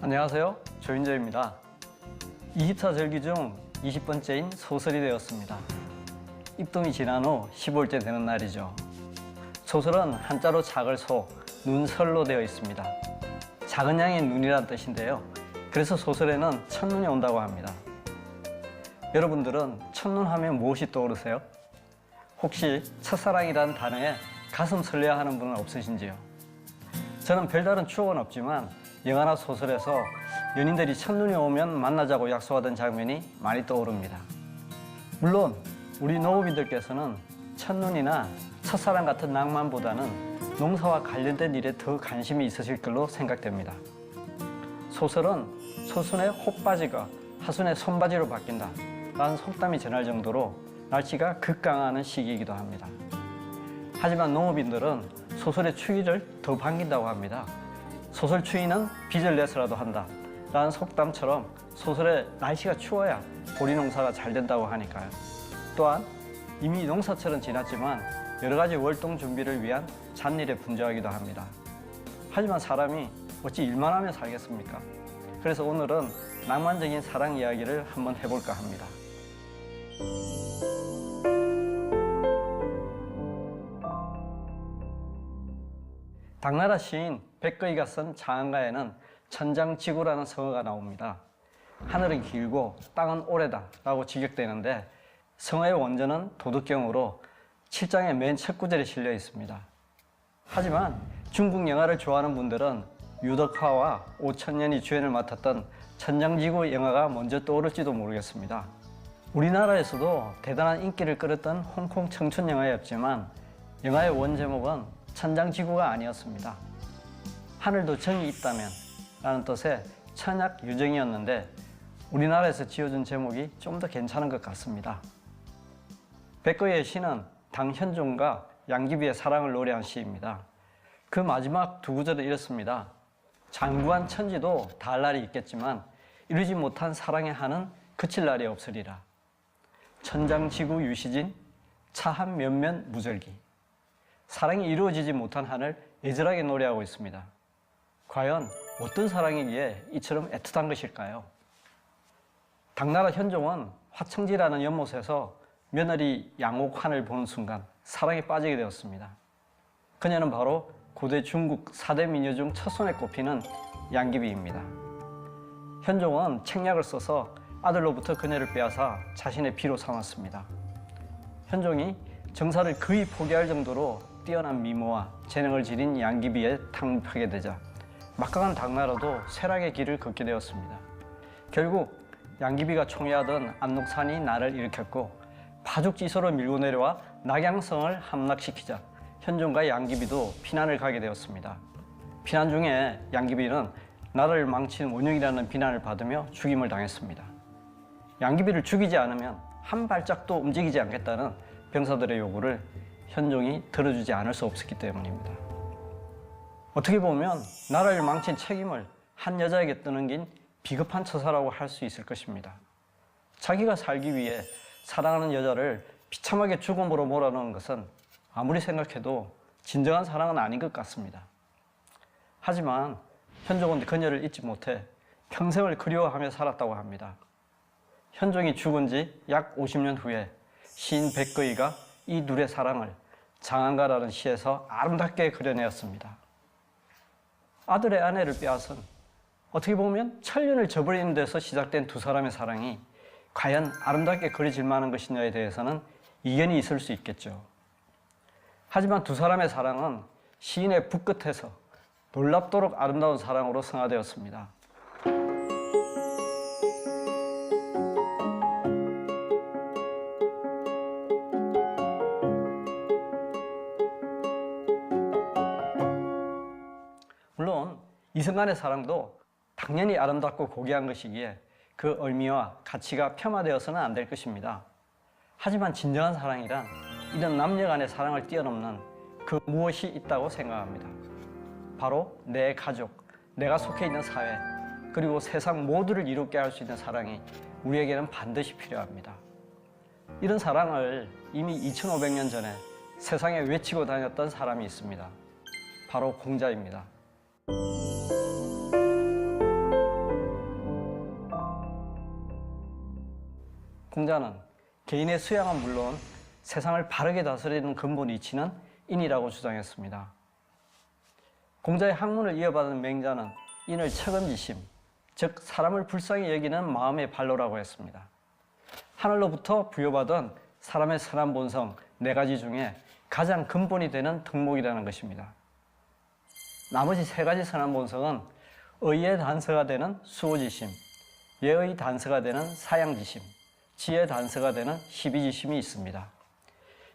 안녕하세요. 조윤재입니다. 24 절기 중 20번째인 소설이 되었습니다. 입동이 지난 후 15일째 되는 날이죠. 소설은 한자로 작을 소, 눈설로 되어 있습니다. 작은 양의 눈이란 뜻인데요. 그래서 소설에는 첫눈이 온다고 합니다. 여러분들은 첫눈 하면 무엇이 떠오르세요? 혹시 첫사랑이라는 단어에 가슴 설레야 하는 분은 없으신지요? 저는 별다른 추억은 없지만 영화나 소설에서 연인들이 첫눈이 오면 만나자고 약속하던 장면이 많이 떠오릅니다. 물론 우리 농업인들께서는 첫눈이나 첫사랑 같은 낭만보다는 농사와 관련된 일에 더 관심이 있으실 걸로 생각됩니다. 소설은 소순의 혹바지가 하순의 손바지로 바뀐다 라는 속담이 전할 정도로 날씨가 극강하는 시기이기도 합니다. 하지만 농업인들은 소설의 추위를 더 반긴다고 합니다. 소설 추위는 빚을 내서라도 한다 라는 속담처럼 소설에 날씨가 추워야 보리 농사가 잘 된다고 하니까요. 또한 이미 농사철은 지났지만 여러 가지 월동 준비를 위한 잡일에 분주하기도 합니다. 하지만 사람이 어찌 일만 하며 살겠습니까? 그래서 오늘은 낭만적인 사랑 이야기를 한번 해볼까 합니다. 당나라 시인 백거이가 쓴 장안가에는 천장지구라는 성어가 나옵니다. 하늘은 길고 땅은 오래다 라고 직역되는데 성어의 원전은 도덕경으로 7장의 맨 첫 구절에 실려 있습니다. 하지만 중국 영화를 좋아하는 분들은 유덕화와 오천년이 주연을 맡았던 천장지구 영화가 먼저 떠오를지도 모르겠습니다. 우리나라에서도 대단한 인기를 끌었던 홍콩 청춘 영화였지만 영화의 원제목은 천장지구가 아니었습니다. 하늘도 정이 있다면 라는 뜻의 천약 유정이었는데 우리나라에서 지어준 제목이 좀 더 괜찮은 것 같습니다. 백거이의 시는 당현종과 양귀비의 사랑을 노래한 시입니다. 그 마지막 두 구절은 이렇습니다. 장구한 천지도 닿을 날이 있겠지만 이루지 못한 사랑의 한은 그칠 날이 없으리라. 천장지구 유시진 차한 몇몇 무절기. 사랑이 이루어지지 못한 한을 애절하게 노래하고 있습니다. 과연 어떤 사랑이기에 이처럼 애틋한 것일까요? 당나라 현종은 화청지라는 연못에서 며느리 양옥환을 보는 순간 사랑에 빠지게 되었습니다. 그녀는 바로 고대 중국 4대 미녀 중 첫손에 꼽히는 양귀비입니다. 현종은 책략을 써서 아들로부터 그녀를 빼앗아 자신의 비로 삼았습니다. 현종이 정사를 거의 포기할 정도로 뛰어난 미모와 재능을 지닌 양귀비에 탕립하게 되자 막강한 당나라도 쇠락의 길을 걷게 되었습니다. 결국 양귀비가 총애하던 안록산이 난을 일으켰고 파죽지소로 밀고 내려와 낙양성을 함락시키자 현종과 양귀비도 피난을 가게 되었습니다. 피난 중에 양귀비는 나라를 망친 원흉이라는 비난을 받으며 죽임을 당했습니다. 양귀비를 죽이지 않으면 한 발짝도 움직이지 않겠다는 병사들의 요구를 현종이 들어주지 않을 수 없었기 때문입니다. 어떻게 보면 나라를 망친 책임을 한 여자에게 떠넘긴 비겁한 처사라고 할 수 있을 것입니다. 자기가 살기 위해 사랑하는 여자를 비참하게 죽음으로 몰아넣은 것은 아무리 생각해도 진정한 사랑은 아닌 것 같습니다. 하지만 현종은 그녀를 잊지 못해 평생을 그리워하며 살았다고 합니다. 현종이 죽은 지 약 50년 후에 시인 백거이가 이 둘의 사랑을 장안가라는 시에서 아름답게 그려내었습니다. 아들의 아내를 빼앗은 어떻게 보면 천년을 저버리는 데서 시작된 두 사람의 사랑이 과연 아름답게 그려질 만한 것이냐에 대해서는 이견이 있을 수 있겠죠. 하지만 두 사람의 사랑은 시인의 붓끝에서 놀랍도록 아름다운 사랑으로 승화되었습니다. 물론 이승간의 사랑도 당연히 아름답고 고귀한 것이기에 그 의미와 가치가 폄하되어서는 안 될 것입니다. 하지만 진정한 사랑이란 이런 남녀 간의 사랑을 뛰어넘는 그 무엇이 있다고 생각합니다. 바로 내 가족, 내가 속해 있는 사회, 그리고 세상 모두를 이롭게 할 수 있는 사랑이 우리에게는 반드시 필요합니다. 이런 사랑을 이미 2500년 전에 세상에 외치고 다녔던 사람이 있습니다. 바로 공자입니다. 공자는 개인의 수양은 물론 세상을 바르게 다스리는 근본 이치는 인이라고 주장했습니다. 공자의 학문을 이어받은 맹자는 인을 척은지심, 즉 사람을 불쌍히 여기는 마음의 발로라고 했습니다. 하늘로부터 부여받은 사람의 선한 본성 4가지 중에 가장 근본이 되는 덕목이라는 것입니다. 나머지 3가지 선한 본성은 의의 단서가 되는 수호지심, 예의 단서가 되는 사양지심, 지혜의 단서가 되는 시비지심이 있습니다.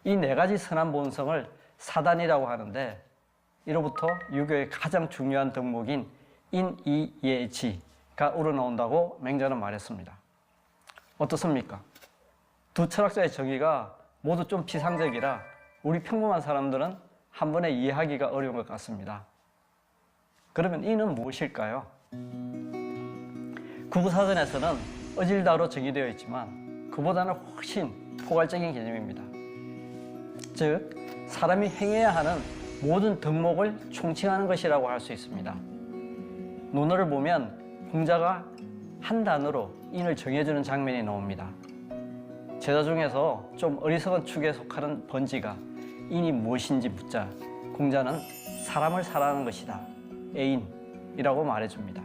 이 4가지 선한 본성을 사단이라고 하는데, 이로부터 유교의 가장 중요한 덕목인 인이예지가 우러나온다고 맹자는 말했습니다. 어떻습니까? 두 철학자의 정의가 모두 좀 피상적이라 우리 평범한 사람들은 한 번에 이해하기가 어려운 것 같습니다. 그러면 인은 무엇일까요? 구구사전에서는 어질다로 정의되어 있지만 그보다는 훨씬 포괄적인 개념입니다. 즉, 사람이 행해야 하는 모든 덕목을 총칭하는 것이라고 할 수 있습니다. 논어를 보면 공자가 한 단어로 인을 정해주는 장면이 나옵니다. 제자 중에서 좀 어리석은 축에 속하는 번지가 인이 무엇인지 묻자 공자는 사람을 사랑하는 것이다, 애인이라고 말해줍니다.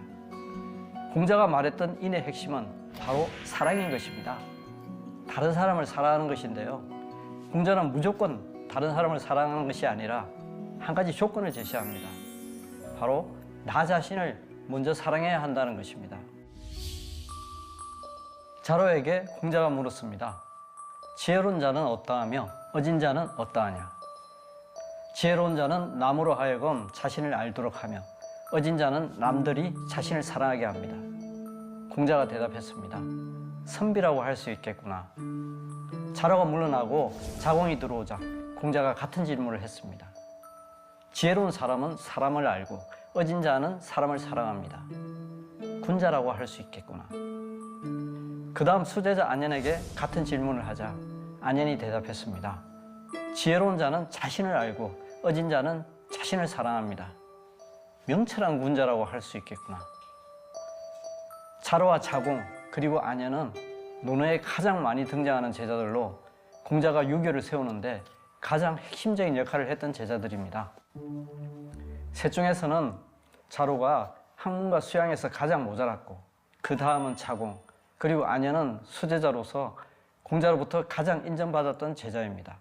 공자가 말했던 인의 핵심은 바로 사랑인 것입니다. 다른 사람을 사랑하는 것인데요, 공자는 무조건 다른 사람을 사랑하는 것이 아니라 한 가지 조건을 제시합니다. 바로 나 자신을 먼저 사랑해야 한다는 것입니다. 자로에게 공자가 물었습니다. 지혜로운 자는 어떠하며 어진 자는 어떠하냐? 지혜로운 자는 남으로 하여금 자신을 알도록 하며 어진 자는 남들이 자신을 사랑하게 합니다. 공자가 대답했습니다. 선비라고 할 수 있겠구나. 자로가 물러나고 자공이 들어오자 공자가 같은 질문을 했습니다. 지혜로운 사람은 사람을 알고 어진 자는 사람을 사랑합니다. 군자라고 할 수 있겠구나. 그 다음 수제자 안연에게 같은 질문을 하자 안연이 대답했습니다. 지혜로운 자는 자신을 알고 어진 자는 자신을 사랑합니다. 명철한 군자라고 할 수 있겠구나. 자로와 자공 그리고 안연은 논어에 가장 많이 등장하는 제자들로 공자가 유교를 세우는데 가장 핵심적인 역할을 했던 제자들입니다. 셋 중에서는 자로가 학문과 수양에서 가장 모자랐고 그 다음은 자공 그리고 안연은 수제자로서 공자로부터 가장 인정받았던 제자입니다.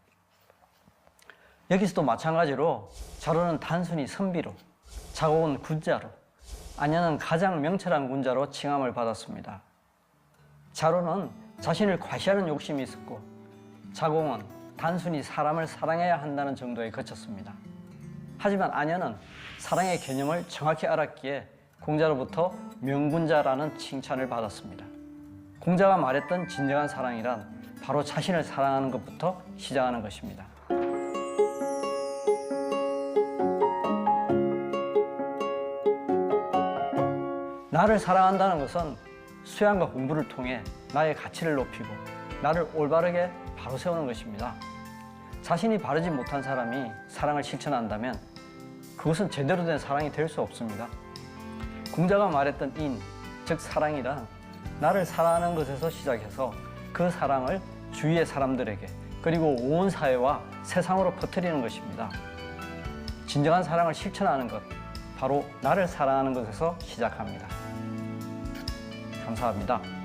여기서도 마찬가지로 자로는 단순히 선비로, 자공은 군자로, 안연은 가장 명철한 군자로 칭함을 받았습니다. 자로는 자신을 과시하는 욕심이 있었고 자공은 단순히 사람을 사랑해야 한다는 정도에 그쳤습니다. 하지만 안연은 사랑의 개념을 정확히 알았기에 공자로부터 명군자라는 칭찬을 받았습니다. 공자가 말했던 진정한 사랑이란 바로 자신을 사랑하는 것부터 시작하는 것입니다. 나를 사랑한다는 것은 수양과 공부를 통해 나의 가치를 높이고 나를 올바르게 바로 세우는 것입니다. 자신이 바르지 못한 사람이 사랑을 실천한다면 그것은 제대로 된 사랑이 될 수 없습니다. 공자가 말했던 인, 즉 사랑이란 나를 사랑하는 것에서 시작해서 그 사랑을 주위의 사람들에게 그리고 온 사회와 세상으로 퍼뜨리는 것입니다. 진정한 사랑을 실천하는 것, 바로 나를 사랑하는 것에서 시작합니다. 감사합니다.